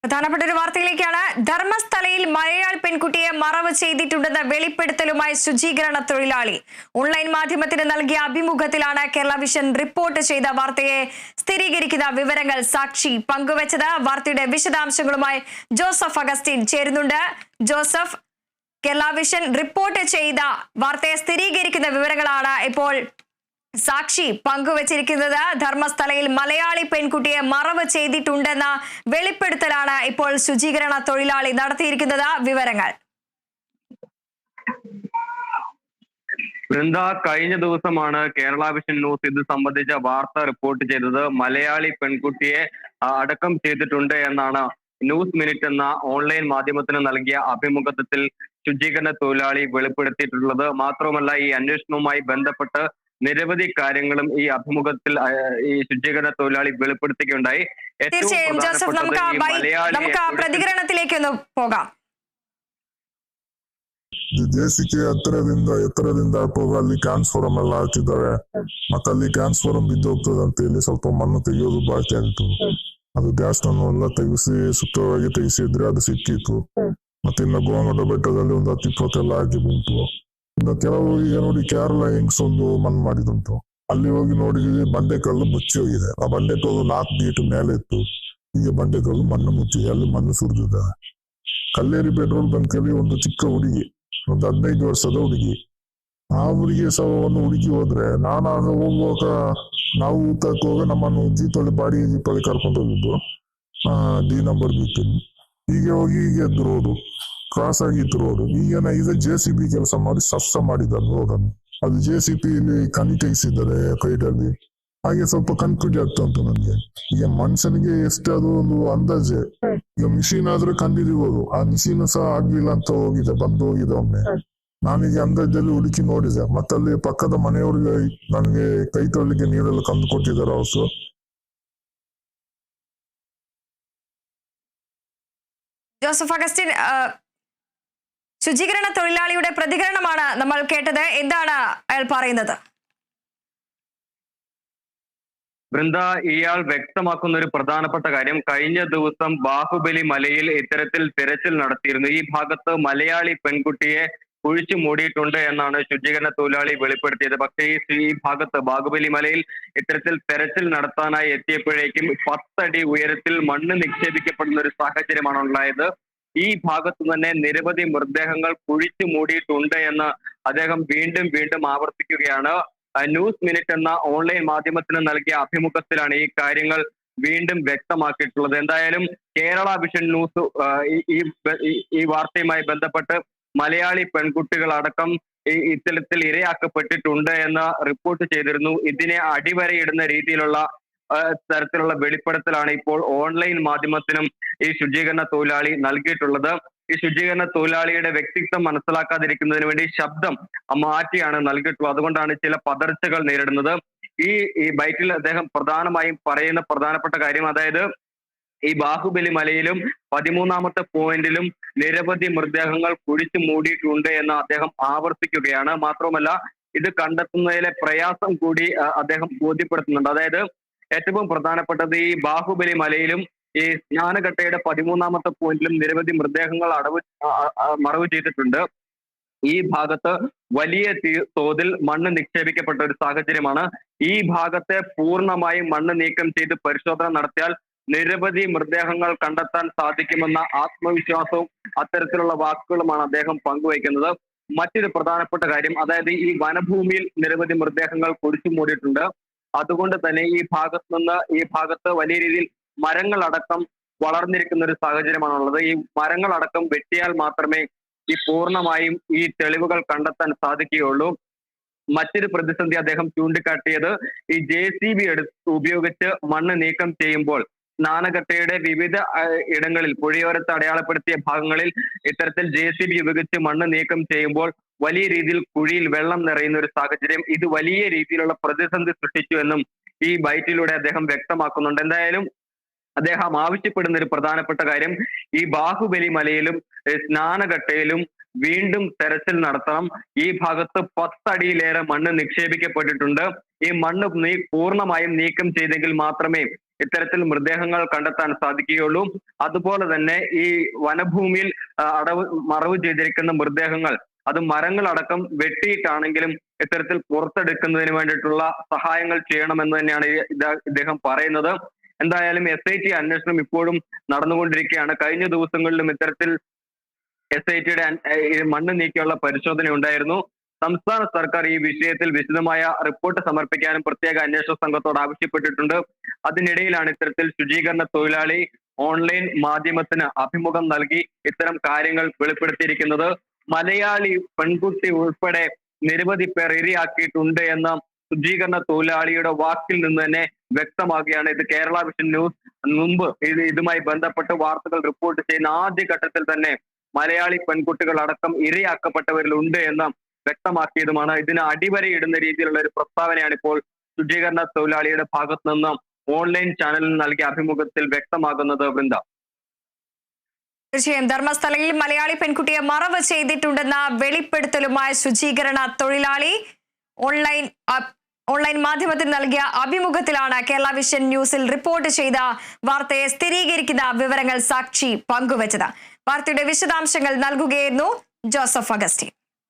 പ്രധാനപ്പെട്ട ഒരു വാർത്തയിലേക്കാണ്. ധർമ്മസ്ഥലയിൽ മലയാളി പെൺകുട്ടിയെ മറവ് ചെയ്തിട്ടുണ്ടെന്ന വെളിപ്പെടുത്തലുമായി ശുചീകരണ തൊഴിലാളി ഓൺലൈൻ മാധ്യമത്തിന് നൽകിയ അഭിമുഖത്തിലാണ് കേരള വിഷൻ റിപ്പോർട്ട് ചെയ്ത വാർത്തയെ സ്ഥിരീകരിക്കുന്ന വിവരങ്ങൾ സാക്ഷി പങ്കുവച്ചത്. വാർത്തയുടെ വിശദാംശങ്ങളുമായി ജോസഫ് അഗസ്റ്റിൻ ചേരുന്നുണ്ട്. ജോസഫ്, കേരള വിഷൻ റിപ്പോർട്ട് ചെയ്ത വാർത്തയെ സ്ഥിരീകരിക്കുന്ന വിവരങ്ങളാണ് ഇപ്പോൾ സാക്ഷി പങ്കുവച്ചിരിക്കുന്നത്. ധർമ്മസ്ഥലയിൽ മലയാളി പെൺകുട്ടിയെ മറവ് ചെയ്തിട്ടുണ്ടെന്ന വെളിപ്പെടുത്തലാണ് ഇപ്പോൾ ശുചീകരണ തൊഴിലാളി നടത്തിയിരിക്കുന്നത്. വിവരങ്ങൾ വൃന്ദ, കഴിഞ്ഞ ദിവസമാണ് കേരള വിഷൻ ന്യൂസ് ഇത് സംബന്ധിച്ച വാർത്ത റിപ്പോർട്ട് ചെയ്തത്. മലയാളി പെൺകുട്ടിയെ അടക്കം ചെയ്തിട്ടുണ്ട് എന്നാണ് ന്യൂസ് മിനിറ്റ് എന്ന ഓൺലൈൻ മാധ്യമത്തിന് നൽകിയ അഭിമുഖത്തിൽ ശുചീകരണ തൊഴിലാളി വെളിപ്പെടുത്തിയിട്ടുള്ളത്. മാത്രമല്ല, ഈ അന്വേഷണവുമായി ബന്ധപ്പെട്ട് നിരവധി കാര്യങ്ങളും ഈ അഭിമുഖത്തിൽ ഈ ശുചീകരണ തൊഴിലാളി വെളിപ്പെടുത്തുകയുണ്ടായി. തീർച്ചയായും ജോസഫ്, നമുക്ക് പ്രതികരണത്തിലേക്ക് ഒന്ന് പോകാം. ದೇಶಕ್ಕೆ ಎತ್ತರದಿಂದ ಹೋಗಿ ಅಲ್ಲಿ ಟ್ರಾನ್ಸ್ಫಾರಂ ಎಲ್ಲ ಹಾಕಿದ್ದಾರೆ. ಮತ್ತೆ ಅಲ್ಲಿ ಟ್ರಾನ್ಸ್ಫಾರಂ ಬಿದ್ದೋಗ್ತದೆ ಅಂತ ಹೇಳಿ ಸ್ವಲ್ಪ ಮಣ್ಣು ತೆಗೆಯೋದು ಬಾಕಿ ಆಯ್ತು. ಅದು ಗ್ಯಾಸ್ ಎಲ್ಲ ತೆಗಿಸಿ ಸುತ್ತವಾಗಿ ತೆಗಿಸಿದ್ರೆ ಅದು ಸಿಕ್ಕಿತ್ತು. ಮತ್ತೆ ಇನ್ನು ಗೋಮಟ ಬೆಟ್ಟದಲ್ಲಿ ಒಂದು 10-20 ಹಾಕಿ ಉಂಟು. ಇನ್ನು ಕೆಲವು ಈಗ ನೋಡಿ ಕೇರಳ ಹೆಂಗ್ಸ್ ಒಂದು ಮಣ್ಣು ಮಾಡಿದುಂಟು. ಅಲ್ಲಿ ಹೋಗಿ ನೋಡಿದ್ರೆ ಬಂಡೆಕಲ್ಲು ಮುಚ್ಚಿ ಹೋಗಿದೆ. ಆ ಬಂಡೆಕಲ್ಲು 4 ಫೀಟ್ ಮೇಲೆ ಇತ್ತು. ಈಗ ಬಂಡೆಕಲ್ಲು ಮಣ್ಣು ಮುಚ್ಚಿ ಅಲ್ಲಿ ಮಣ್ಣು ಸುರಿದಿದೆ. ಕಲ್ಲೇರಿ ಪೆಟ್ರೋಲ್ ಬಂಕಲ್ಲಿ ಒಂದು ಚಿಕ್ಕ ಹುಡುಗಿ, ಒಂದು 15 ವರ್ಷದ ಹುಡುಗಿ, ಆ ಹುಡುಗಿ ಶವವನ್ನು ಹುಡುಗಿ ಹೋದ್ರೆ ನಾನಾಗ ಹೋಗುವಾಗ ನಾವು ಊಟಕ್ಕೆ ಹೋಗಿ ನಮ್ಮನ್ನು ಜೀಪಲ್ಲಿ ಬಾಡಿ ಜೀಪಲ್ಲಿ ಕರ್ಕೊಂಡು ಹೋಗಿದ್ದು D ನಂಬರ್ ಬೀತೀನಿ. ಹೀಗೆ ಹೋಗಿ ಹೀಗೆ ಎದ್ದು ರೋಡು ಕ್ರಾಸ್ ಆಗಿತ್ತು ರೋಡು. ಈಗೇನ ಇದೆ JCB ಕೆಲಸ ಮಾಡಿ ಸಸ್ತ ಮಾಡಿದ್ದಾರೆ ರೋಡನ್ನು. ಅದು JCB ಇಲ್ಲಿ ಕಣಿ ತೆಗಿಸಿದ್ದಾರೆ ಕೈಡಲ್ಲಿ. ಹಾಗೆ ಸ್ವಲ್ಪ ಕನ್ಫ್ಯೂಸ್ ಆಗ್ತಾ ಉಂಟು ನನಗೆ. ಈಗ ಮನುಷ್ಯನಿಗೆ ಎಷ್ಟೇ ಅದು ಒಂದು ಅಂದಾಜೆ. ಈಗ ಮಿಷಿನ್ ಆದ್ರೆ ಕಂಡಿಡಿಬೋದು, ಆ ಮಿಷಿನ್ ಸಹ ಆಗ್ಲಿಲ್ಲ ಅಂತ ಬಂದು ಹೋಗಿದೆ ಒಮ್ಮೆ. ನಾನೀಗ ಅಂದಾಜಲ್ಲಿ ಹುಡುಕಿ ನೋಡಿದೆ. ಮತ್ತಲ್ಲಿ ಪಕ್ಕದ ಮನೆಯವರಿಗೆ ನನಗೆ ಕೈ ತೊಳಿಲಿಕ್ಕೆ ನೀರೆಲ್ಲ ತಂದು ಕೊಟ್ಟಿದ್ದಾರೆ ಅವರು. ജോസഫ് അഗസ്റ്റിൻ, ശുചീകരണ തൊഴിലാളിയുടെ പ്രതികരണമാണ് നമ്മൾ കേട്ടത്. എന്താണ് അയാൾ പറയുന്നത്? വൃന്ദ, ഇയാൾ വ്യക്തമാക്കുന്ന ഒരു പ്രധാനപ്പെട്ട കാര്യം, കഴിഞ്ഞ ദിവസം ബാഹുബലി മലയിൽ ഇത്തരത്തിൽ തിരച്ചിൽ നടത്തിയിരുന്നു. ഈ ഭാഗത്ത് മലയാളി പെൺകുട്ടിയെ കുഴിച്ചു മൂടിയിട്ടുണ്ട് എന്നാണ് ശുചീകരണ തൊഴിലാളി വെളിപ്പെടുത്തിയത്. പക്ഷേ ഈ ഭാഗത്ത് ബാഹുബലി മലയിൽ ഇത്തരത്തിൽ തെരച്ചിൽ നടത്താനായി എത്തിയപ്പോഴേക്കും 10 അടി ഉയരത്തിൽ മണ്ണ് നിക്ഷേപിക്കപ്പെടുന്ന ഒരു സാഹചര്യമാണ് ഉണ്ടായത്. ഈ ഭാഗത്ത് തന്നെ നിരവധി മൃതദേഹങ്ങൾ കുഴിച്ചു മൂടിയിട്ടുണ്ട് എന്ന് അദ്ദേഹം വീണ്ടും ആവർത്തിക്കുകയാണ്. ന്യൂസ് മിനിറ്റ് എന്ന ഓൺലൈൻ മാധ്യമത്തിന് നൽകിയ അഭിമുഖത്തിലാണ് ഈ കാര്യങ്ങൾ വീണ്ടും വ്യക്തമാക്കിയിട്ടുള്ളത്. എന്തായാലും കേരള വിഷൻ ന്യൂസ് ഈ വാർത്തയുമായി ബന്ധപ്പെട്ട് മലയാളി പെൺകുട്ടികൾ അടക്കം ഇത്തരത്തിൽ ഇരയാക്കപ്പെട്ടിട്ടുണ്ട് എന്ന് റിപ്പോർട്ട് ചെയ്തിരുന്നു. ഇതിനെ അടിവരയിടുന്ന രീതിയിലുള്ള തരത്തിലുള്ള വെളിപ്പെടുത്തലാണ് ഇപ്പോൾ ഓൺലൈൻ മാധ്യമത്തിനും ഈ ശുചീകരണ തൊഴിലാളി നൽകിയിട്ടുള്ളത്. ഈ ശുചീകരണ തൊഴിലാളിയുടെ വ്യക്തിത്വം മനസ്സിലാക്കാതിരിക്കുന്നതിന് വേണ്ടി ശബ്ദം മാറ്റിയാണ് നൽകിയിട്ടുള്ളത്. അതുകൊണ്ടാണ് ചില പതർച്ചകൾ നേരിടുന്നത്. ഈ ബൈറ്റിൽ അദ്ദേഹം പ്രധാനമായും പറയുന്ന പ്രധാനപ്പെട്ട കാര്യം, അതായത് ഈ ബാഹുബലി മലയിലും 13ാമത്തെ പോയിന്റിലും നിരവധി മൃതദേഹങ്ങൾ കുഴിച്ചു മൂടിയിട്ടുണ്ട് എന്ന് അദ്ദേഹം ആവർത്തിക്കുകയാണ്. മാത്രമല്ല, ഇത് കണ്ടെത്തുന്നതിലെ പ്രയാസം കൂടി അദ്ദേഹം ബോധ്യപ്പെടുത്തുന്നുണ്ട്. അതായത് ഏറ്റവും പ്രധാനപ്പെട്ടത്, ഈ ബാഹുബലി മലയിലും ഈ സ്നാനഘട്ടയുടെ 13ാമത്തെ പോയിന്റിലും നിരവധി മൃതദേഹങ്ങൾ മറവ് ചെയ്തിട്ടുണ്ട്. ഈ ഭാഗത്ത് വലിയ തോതിൽ മണ്ണ് നിക്ഷേപിക്കപ്പെട്ട ഒരു സാഹചര്യമാണ്. ഈ ഭാഗത്തെ പൂർണ്ണമായും മണ്ണ് നീക്കം ചെയ്ത് പരിശോധന നടത്തിയാൽ നിരവധി മൃതദേഹങ്ങൾ കണ്ടെത്താൻ സാധിക്കുമെന്ന ആത്മവിശ്വാസവും അത്തരത്തിലുള്ള വാക്കുകളുമാണ് അദ്ദേഹം പങ്കുവയ്ക്കുന്നത്. മറ്റൊരു പ്രധാനപ്പെട്ട കാര്യം, അതായത് ഈ വനഭൂമിയിൽ നിരവധി മൃതദേഹങ്ങൾ കുഴിച്ചു മൂടിയിട്ടുണ്ട്. അതുകൊണ്ട് തന്നെ ഈ ഭാഗത്ത് വലിയ രീതിയിൽ മരങ്ങളടക്കം വളർന്നിരിക്കുന്ന ഒരു സാഹചര്യമാണുള്ളത്. ഈ മരങ്ങളടക്കം വെട്ടിയാൽ മാത്രമേ ഈ പൂർണ്ണമായും ഈ തെളിവുകൾ കണ്ടെത്താൻ സാധിക്കുകയുള്ളൂ. മറ്റൊരു പ്രതിസന്ധി അദ്ദേഹം ചൂണ്ടിക്കാട്ടിയത്, ഈ JCB ഉപയോഗിച്ച് മണ്ണ് നീക്കം ചെയ്യുമ്പോൾ സ്നാനഘട്ടയുടെ വിവിധ ഇടങ്ങളിൽ പുഴയോരത്ത് അടയാളപ്പെടുത്തിയ ഭാഗങ്ങളിൽ ഇത്തരത്തിൽ JCB ഉപയോഗിച്ച് മണ്ണ് നീക്കം ചെയ്യുമ്പോൾ വലിയ രീതിയിൽ കുഴിയിൽ വെള്ളം നിറയുന്ന ഒരു സാഹചര്യം, ഇത് വലിയ രീതിയിലുള്ള പ്രതിസന്ധി സൃഷ്ടിച്ചു എന്നും ഈ ബൈറ്റിലൂടെ അദ്ദേഹം വ്യക്തമാക്കുന്നുണ്ട്. എന്തായാലും അദ്ദേഹം ആവശ്യപ്പെടുന്ന ഒരു പ്രധാനപ്പെട്ട കാര്യം, ഈ ബാഹുബലി മലയിലും സ്നാനഘട്ടയിലും വീണ്ടും തെരച്ചിൽ നടത്തണം. ഈ ഭാഗത്ത് 10 അടിയിലേറെ മണ്ണ് നിക്ഷേപിക്കപ്പെട്ടിട്ടുണ്ട്. ഈ മണ്ണ് പൂർണ്ണമായും നീക്കം ചെയ്തെങ്കിൽ മാത്രമേ ഇത്തരത്തിൽ മൃതദേഹങ്ങൾ കണ്ടെത്താൻ സാധിക്കുകയുള്ളൂ. അതുപോലെ തന്നെ ഈ വനഭൂമിയിൽ മറവ് ചെയ്തിരിക്കുന്ന മൃതദേഹങ്ങൾ അത് മരങ്ങളടക്കം വെട്ടിയിട്ടാണെങ്കിലും ഇത്തരത്തിൽ പുറത്തെടുക്കുന്നതിന് വേണ്ടിയിട്ടുള്ള സഹായങ്ങൾ ചെയ്യണമെന്ന് തന്നെയാണ് ഇദ്ദേഹം പറയുന്നത്. എന്തായാലും SIT അന്വേഷണം ഇപ്പോഴും നടന്നുകൊണ്ടിരിക്കുകയാണ്. കഴിഞ്ഞ ദിവസങ്ങളിലും ഇത്തരത്തിൽ SITയുടെ മണ്ണ് നീക്കിയുള്ള പരിശോധന ഉണ്ടായിരുന്നു. സംസ്ഥാന സർക്കാർ ഈ വിഷയത്തിൽ വിശദമായ റിപ്പോർട്ട് സമർപ്പിക്കാനും പ്രത്യേക അന്വേഷണ സംഘത്തോട് ആവശ്യപ്പെട്ടിട്ടുണ്ട്. അതിനിടയിലാണ് ഇത്തരത്തിൽ ശുചീകരണ തൊഴിലാളി ഓൺലൈൻ മാധ്യമത്തിന് അഭിമുഖം നൽകി ഇത്തരം കാര്യങ്ങൾ വെളിപ്പെടുത്തിയിരിക്കുന്നത്. മലയാളി പെൺകുട്ടി ഉൾപ്പെടെ നിരവധി പേർ ഇരയാക്കിയിട്ടുണ്ട് എന്ന ശുചീകരണ തൊഴിലാളിയുടെ വാക്കിൽ നിന്ന് തന്നെ വ്യക്തമാകുകയാണ്. ഇത് കേരള വിഷൻ ന്യൂസ് മുമ്പ് ഇതുമായി ബന്ധപ്പെട്ട് വാർത്തകൾ റിപ്പോർട്ട് ചെയ്യുന്ന ആദ്യഘട്ടത്തിൽ തന്നെ മലയാളി പെൺകുട്ടികൾ അടക്കം ഇരയാക്കപ്പെട്ടവരിലുണ്ട് എന്ന് വ്യക്തമാക്കിയതുമാണ്. ഇതിന് അടിവരയിടുന്ന രീതിയിലുള്ള ഒരു പ്രസ്താവനയാണ് ഇപ്പോൾ ശുചീകരണ തൊഴിലാളിയുടെ ഭാഗത്ത് നിന്ന് ഓൺലൈൻ ചാനലിൽ നൽകിയ അഭിമുഖത്തിൽ വ്യക്തമാകുന്നത്. വൃന്ദ, തീർച്ചയായും ധർമ്മസ്ഥലയിൽ മലയാളി പെൺകുട്ടിയെ മറവ് ചെയ്തിട്ടുണ്ടെന്ന വെളിപ്പെടുത്തലുമായി ശുചീകരണ തൊഴിലാളി ഓൺലൈൻ മാധ്യമത്തിന് നൽകിയ അഭിമുഖത്തിലാണ് കേരള വിഷൻ ന്യൂസിൽ റിപ്പോർട്ട് ചെയ്ത വാർത്തയെ സ്ഥിരീകരിക്കുന്ന വിവരങ്ങൾ സാക്ഷി പങ്കുവച്ചത്. വാർത്തയുടെ വിശദാംശങ്ങൾ നൽകുകയായിരുന്നു ജോസഫ് അഗസ്റ്റിൻ.